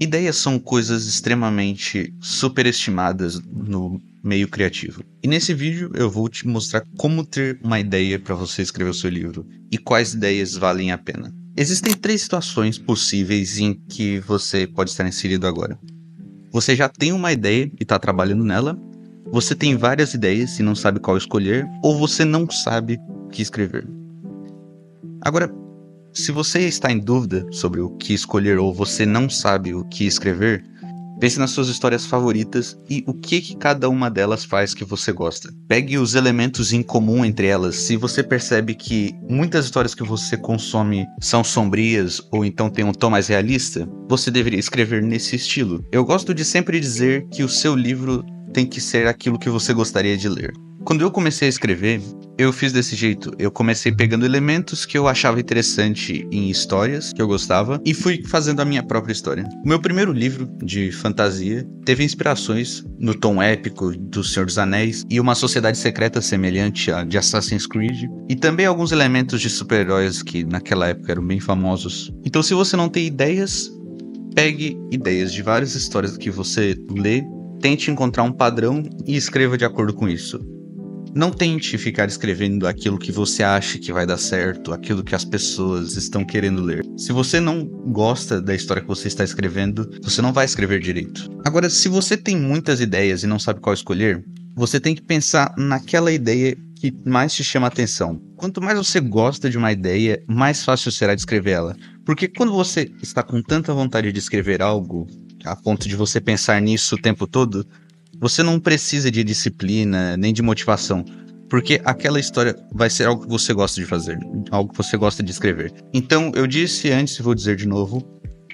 Ideias são coisas extremamente superestimadas no meio criativo. E nesse vídeo eu vou te mostrar como ter uma ideia para você escrever o seu livro e quais ideias valem a pena. Existem 3 situações possíveis em que você pode estar inserido agora. Você já tem uma ideia e está trabalhando nela, você tem várias ideias e não sabe qual escolher, ou você não sabe o que escrever. Agora, se você está em dúvida sobre o que escolher ou você não sabe o que escrever, pense nas suas histórias favoritas e o que cada uma delas faz que você gosta. Pegue os elementos em comum entre elas. Se você percebe que muitas histórias que você consome são sombrias ou então tem um tom mais realista, você deveria escrever nesse estilo. Eu gosto de sempre dizer que o seu livro tem que ser aquilo que você gostaria de ler. Quando eu comecei a escrever, eu fiz desse jeito. Eu comecei pegando elementos que eu achava interessante em histórias que eu gostava e fui fazendo a minha própria história. O meu primeiro livro de fantasia teve inspirações no tom épico do Senhor dos Anéis e uma sociedade secreta semelhante à de Assassin's Creed, e também alguns elementos de super-heróis que naquela época eram bem famosos. Então, se você não tem ideias, pegue ideias de várias histórias que você lê, tente encontrar um padrão e escreva de acordo com isso. Não tente ficar escrevendo aquilo que você acha que vai dar certo, aquilo que as pessoas estão querendo ler. Se você não gosta da história que você está escrevendo, você não vai escrever direito. Agora, se você tem muitas ideias e não sabe qual escolher, você tem que pensar naquela ideia que mais te chama a atenção. Quanto mais você gosta de uma ideia, mais fácil será de escrever ela. Porque quando você está com tanta vontade de escrever algo, a ponto de você pensar nisso o tempo todo, você não precisa de disciplina, nem de motivação, porque aquela história vai ser algo que você gosta de fazer, algo que você gosta de escrever. Então, eu disse antes e vou dizer de novo,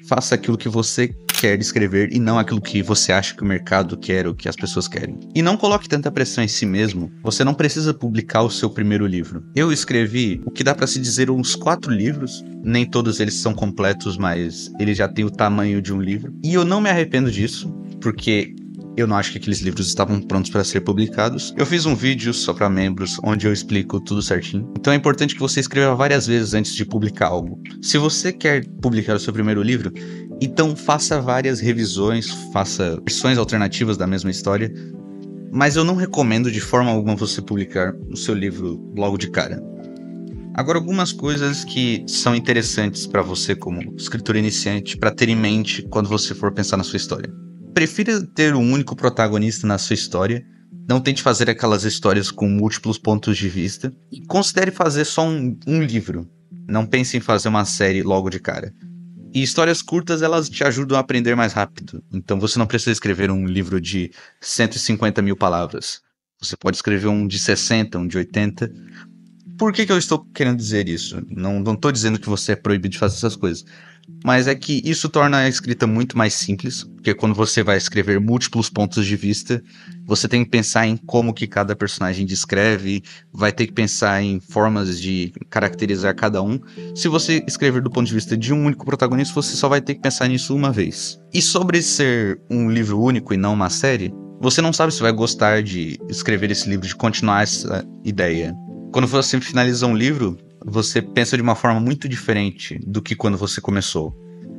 faça aquilo que você quer escrever e não aquilo que você acha que o mercado quer ou que as pessoas querem. E não coloque tanta pressão em si mesmo, você não precisa publicar o seu primeiro livro. Eu escrevi o que dá para se dizer uns 4 livros, nem todos eles são completos, mas eles já têm o tamanho de um livro. E eu não me arrependo disso, porque eu não acho que aqueles livros estavam prontos para ser publicados. Eu fiz um vídeo só para membros, onde eu explico tudo certinho. Então é importante que você escreva várias vezes antes de publicar algo. Se você quer publicar o seu primeiro livro, então faça várias revisões, faça versões alternativas da mesma história. Mas eu não recomendo de forma alguma você publicar o seu livro logo de cara. Agora, algumas coisas que são interessantes para você como escritor iniciante, para ter em mente quando você for pensar na sua história. Prefira ter um único protagonista na sua história. Não tente fazer aquelas histórias com múltiplos pontos de vista. E considere fazer só um livro. Não pense em fazer uma série logo de cara. E histórias curtas, elas te ajudam a aprender mais rápido. Então você não precisa escrever um livro de 150 mil palavras. Você pode escrever um de 60, um de 80. Por que eu estou querendo dizer isso? Não estou dizendo que você é proibido de fazer essas coisas. Mas é que isso torna a escrita muito mais simples, porque quando você vai escrever múltiplos pontos de vista, você tem que pensar em como que cada personagem descreve, vai ter que pensar em formas de caracterizar cada um. Se você escrever do ponto de vista de um único protagonista, você só vai ter que pensar nisso uma vez. E sobre ser um livro único e não uma série, você não sabe se vai gostar de escrever esse livro, de continuar essa ideia. Quando você finaliza um livro, você pensa de uma forma muito diferente do que quando você começou.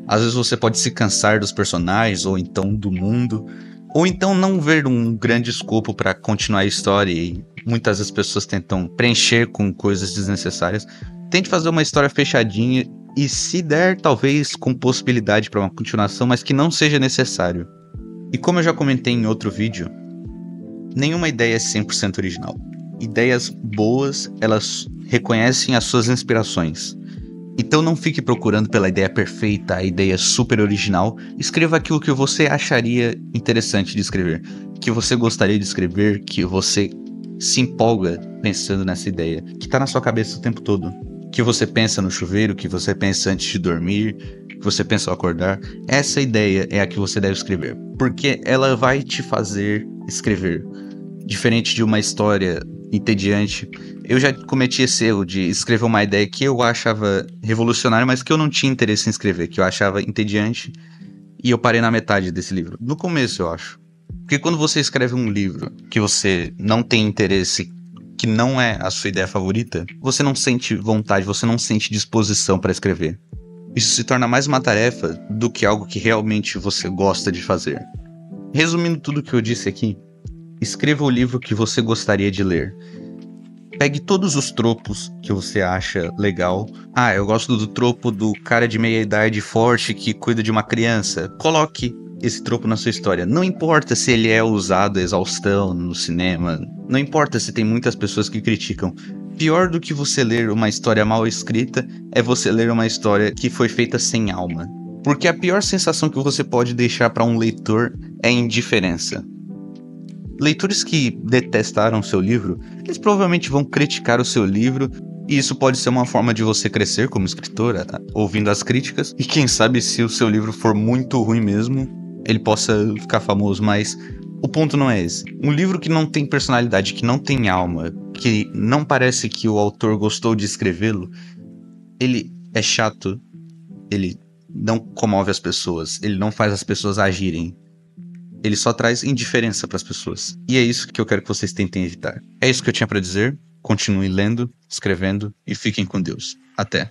Às vezes você pode se cansar dos personagens, ou então do mundo, ou então não ver um grande escopo para continuar a história, e muitas das pessoas tentam preencher com coisas desnecessárias. Tente fazer uma história fechadinha e, se der, talvez com possibilidade para uma continuação, mas que não seja necessário. E como eu já comentei em outro vídeo, nenhuma ideia é 100% original. Ideias boas, elas reconhecem as suas inspirações. Então não fique procurando pela ideia perfeita, a ideia super original. Escreva aquilo que você acharia interessante de escrever, que você gostaria de escrever, que você se empolga pensando nessa ideia, que está na sua cabeça o tempo todo. Que você pensa no chuveiro, que você pensa antes de dormir, que você pensa ao acordar. Essa ideia é a que você deve escrever, porque ela vai te fazer escrever. Diferente de uma história entediante. Eu já cometi esse erro de escrever uma ideia que eu achava revolucionária, mas que eu não tinha interesse em escrever, que eu achava entediante, e eu parei na metade desse livro. No começo, eu acho. Porque quando você escreve um livro que você não tem interesse, que não é a sua ideia favorita, você não sente vontade, você não sente disposição para escrever. Isso se torna mais uma tarefa do que algo que realmente você gosta de fazer. Resumindo tudo o que eu disse aqui, escreva o livro que você gostaria de ler. Pegue todos os tropos que você acha legal. Ah, eu gosto do tropo do cara de meia idade forte que cuida de uma criança. Coloque esse tropo na sua história. Não importa se ele é usado a exaustão no cinema. Não importa se tem muitas pessoas que criticam. Pior do que você ler uma história mal escrita é você ler uma história que foi feita sem alma. Porque a pior sensação que você pode deixar para um leitor é indiferença. Leitores que detestaram seu livro, eles provavelmente vão criticar o seu livro, e isso pode ser uma forma de você crescer como escritora, ouvindo as críticas, e quem sabe se o seu livro for muito ruim mesmo, ele possa ficar famoso, mas o ponto não é esse. Um livro que não tem personalidade, que não tem alma, que não parece que o autor gostou de escrevê-lo, ele é chato, ele não comove as pessoas, ele não faz as pessoas agirem. Ele só traz indiferença para as pessoas. E é isso que eu quero que vocês tentem evitar. É isso que eu tinha para dizer. Continue lendo, escrevendo e fiquem com Deus. Até.